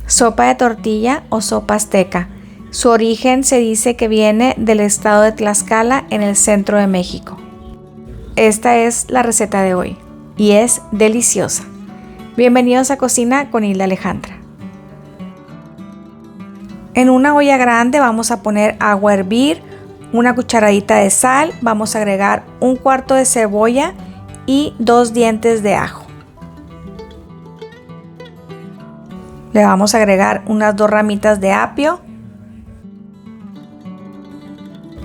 Sopa de tortilla o sopa azteca. Su origen se dice que viene del estado de Tlaxcala en el centro de México. Esta es la receta de hoy y es deliciosa. Bienvenidos a Cocina con Hilda Alejandra. En una olla grande vamos a poner agua a hervir, una cucharadita de sal, vamos a agregar un cuarto de cebolla y 2 dientes de ajo. Le vamos a agregar unas 2 ramitas de apio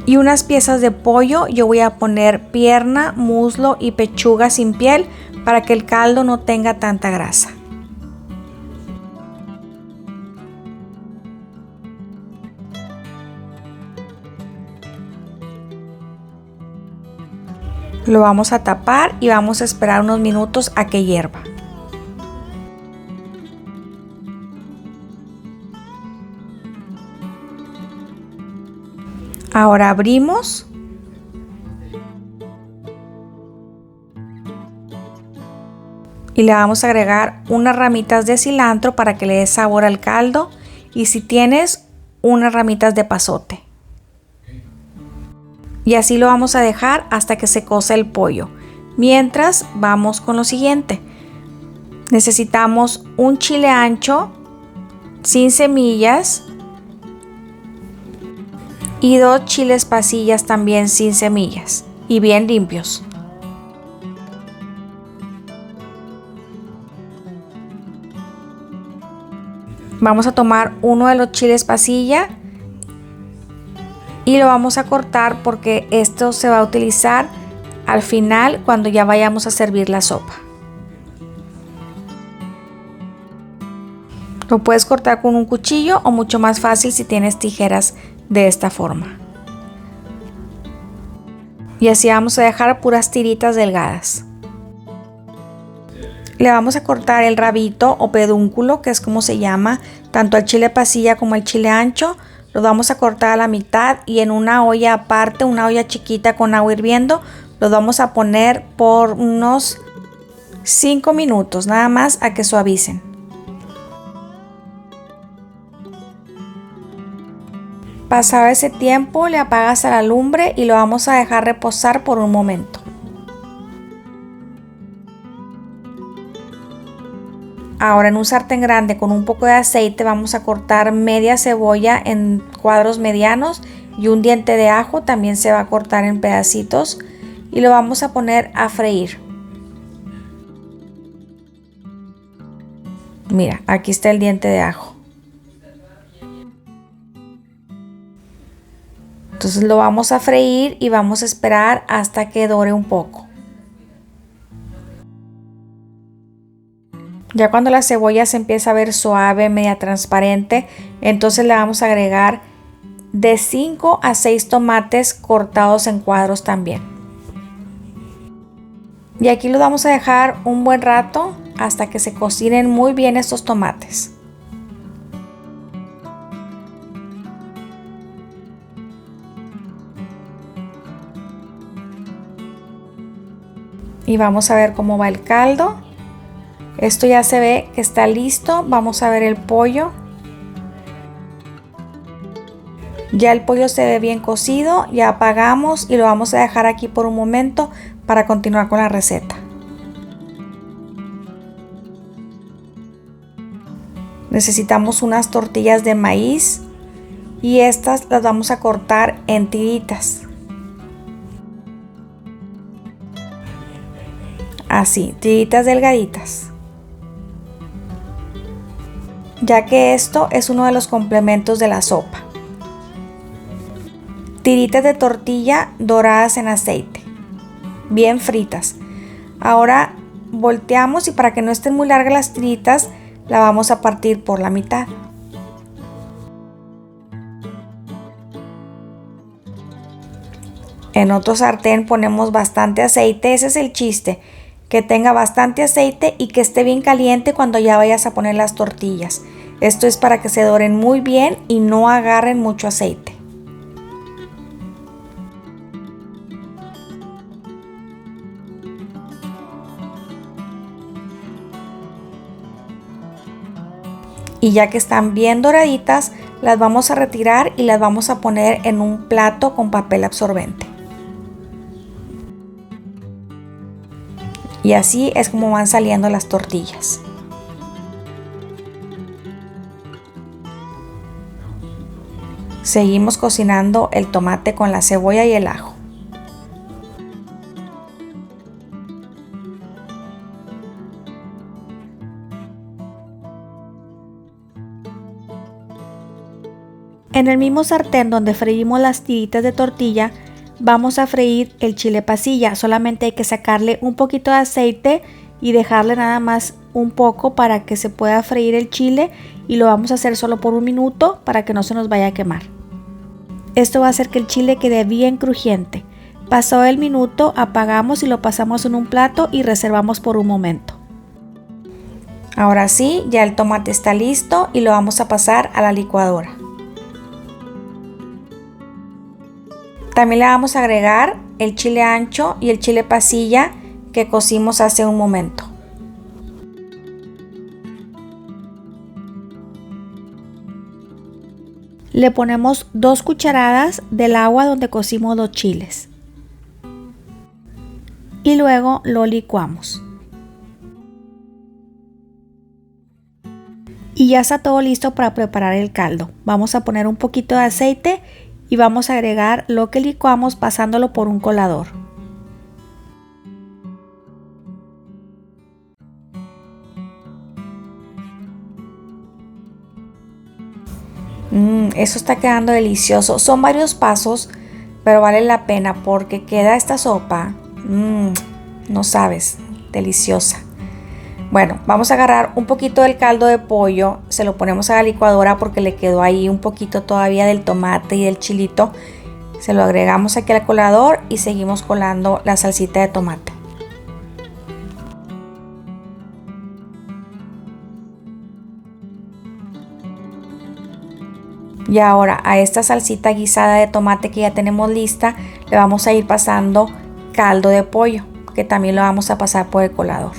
y unas piezas de pollo. Yo voy a poner pierna, muslo y pechuga sin piel para que el caldo no tenga tanta grasa. Lo vamos a tapar y vamos a esperar unos minutos a que hierva. Ahora abrimos y le vamos a agregar unas ramitas de cilantro para que le dé sabor al caldo y si tienes unas ramitas de pasote. Y así lo vamos a dejar hasta que se cosa el pollo. Mientras vamos con lo siguiente. Necesitamos un chile ancho sin semillas y 2 chiles pasillas también sin semillas y bien limpios. Vamos a tomar uno de los chiles pasilla y lo vamos a cortar porque esto se va a utilizar al final cuando ya vayamos a servir la sopa. Lo puedes cortar con un cuchillo o mucho más fácil si tienes tijeras de esta forma. Y así vamos a dejar puras tiritas delgadas. Le vamos a cortar el rabito o pedúnculo, que es como se llama, tanto al chile pasilla como al chile ancho. Lo vamos a cortar a la mitad y en una olla aparte, una olla chiquita con agua hirviendo, lo vamos a poner por unos 5 minutos, nada más a que suavicen. Pasado ese tiempo, le apagas a la lumbre y lo vamos a dejar reposar por un momento. Ahora en un sartén grande con un poco de aceite vamos a cortar media cebolla en cuadros medianos y un diente de ajo también se va a cortar en pedacitos y lo vamos a poner a freír. Mira, aquí está el diente de ajo. Entonces lo vamos a freír y vamos a esperar hasta que dore un poco. Ya cuando la cebolla se empieza a ver suave, media transparente, entonces le vamos a agregar de 5 a 6 tomates cortados en cuadros también. Y aquí los vamos a dejar un buen rato hasta que se cocinen muy bien estos tomates. Y vamos a ver cómo va el caldo. Esto ya se ve que está listo. Vamos a ver el pollo. Ya el pollo se ve bien cocido. Ya apagamos y lo vamos a dejar aquí por un momento para continuar con la receta. Necesitamos unas tortillas de maíz y estas las vamos a cortar en tiritas. Así, tiritas delgaditas. Ya que esto es uno de los complementos de la sopa. Tiritas de tortilla doradas en aceite, bien fritas. Ahora volteamos y para que no estén muy largas las tiritas, la vamos a partir por la mitad. En otro sartén ponemos bastante aceite, ese es el chiste, que tenga bastante aceite y que esté bien caliente cuando ya vayas a poner las tortillas. Esto es para que se doren muy bien y no agarren mucho aceite. Y ya que están bien doraditas, las vamos a retirar y las vamos a poner en un plato con papel absorbente. Y así es como van saliendo las tortillas. Seguimos cocinando el tomate con la cebolla y el ajo. En el mismo sartén donde freímos las tiritas de tortilla, vamos a freír el chile pasilla. Solamente hay que sacarle un poquito de aceite y dejarle nada más un poco para que se pueda freír el chile, y lo vamos a hacer solo por 1 minuto para que no se nos vaya a quemar. Esto va a hacer que el chile quede bien crujiente. Pasado el minuto, apagamos y lo pasamos en un plato y reservamos por un momento. Ahora sí, ya el tomate está listo y lo vamos a pasar a la licuadora. También le vamos a agregar el chile ancho y el chile pasilla que cocimos hace un momento. Le ponemos 2 cucharadas del agua donde cocimos los chiles. Y luego lo licuamos. Y ya está todo listo para preparar el caldo. Vamos a poner un poquito de aceite y vamos a agregar lo que licuamos pasándolo por un colador. Eso está quedando delicioso. Son varios pasos, pero vale la pena porque queda esta sopa, no sabes, deliciosa. Bueno, vamos a agarrar un poquito del caldo de pollo, se lo ponemos a la licuadora porque le quedó ahí un poquito todavía del tomate y del chilito. Se lo agregamos aquí al colador y seguimos colando la salsita de tomate. Y ahora a esta salsita guisada de tomate que ya tenemos lista, le vamos a ir pasando caldo de pollo, que también lo vamos a pasar por el colador.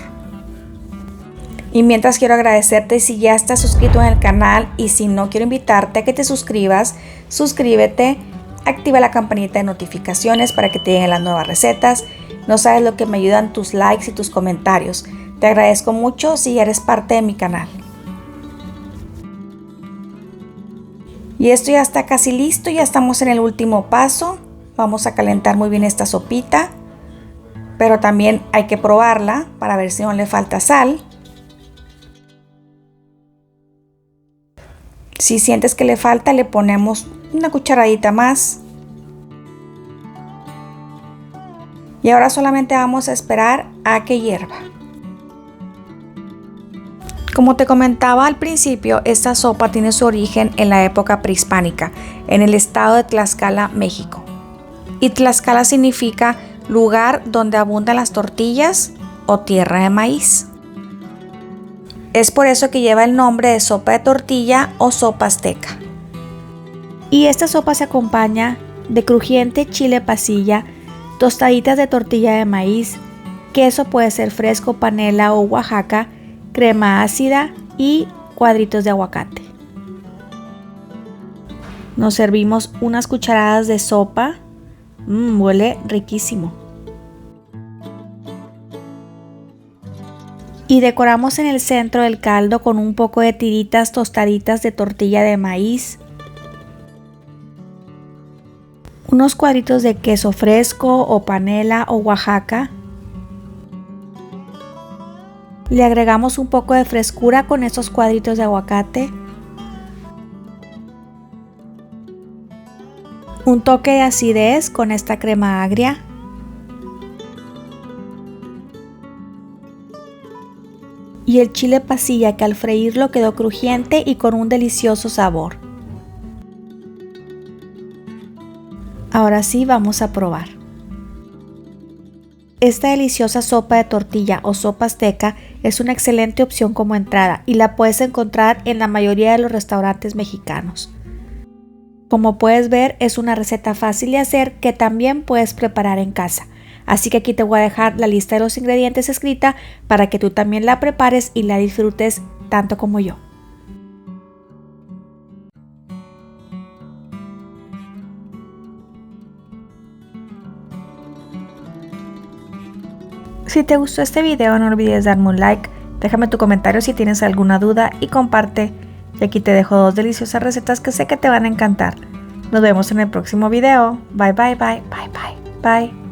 Y mientras quiero agradecerte si ya estás suscrito en el canal, y si no, quiero invitarte a que te suscribas. Suscríbete, activa la campanita de notificaciones para que te lleguen las nuevas recetas. No sabes lo que me ayudan tus likes y tus comentarios. Te agradezco mucho si ya eres parte de mi canal. Y esto ya está casi listo, ya estamos en el último paso. Vamos a calentar muy bien esta sopita, pero también hay que probarla para ver si no le falta sal. Si sientes que le falta, le ponemos una cucharadita más. Y ahora solamente vamos a esperar a que hierva. Como te comentaba al principio, esta sopa tiene su origen en la época prehispánica, en el estado de Tlaxcala, México. Y Tlaxcala significa lugar donde abundan las tortillas o tierra de maíz. Es por eso que lleva el nombre de sopa de tortilla o sopa azteca. Y esta sopa se acompaña de crujiente chile pasilla, tostaditas de tortilla de maíz, queso puede ser fresco, panela o Oaxaca, crema ácida y cuadritos de aguacate. Nos servimos unas cucharadas de sopa. Huele riquísimo. Y decoramos en el centro del caldo con un poco de tiritas tostaditas de tortilla de maíz, unos cuadritos de queso fresco o panela o Oaxaca. Le agregamos un poco de frescura con estos cuadritos de aguacate, un toque de acidez con esta crema agria, y el chile pasilla que al freírlo quedó crujiente y con un delicioso sabor. Ahora sí vamos a probar. Esta deliciosa sopa de tortilla o sopa azteca es una excelente opción como entrada y la puedes encontrar en la mayoría de los restaurantes mexicanos. Como puedes ver, es una receta fácil de hacer que también puedes preparar en casa. Así que aquí te voy a dejar la lista de los ingredientes escrita para que tú también la prepares y la disfrutes tanto como yo. Si te gustó este video no olvides darme un like, déjame tu comentario si tienes alguna duda y comparte. Y aquí te dejo 2 deliciosas recetas que sé que te van a encantar. Nos vemos en el próximo video. Bye bye bye bye bye bye.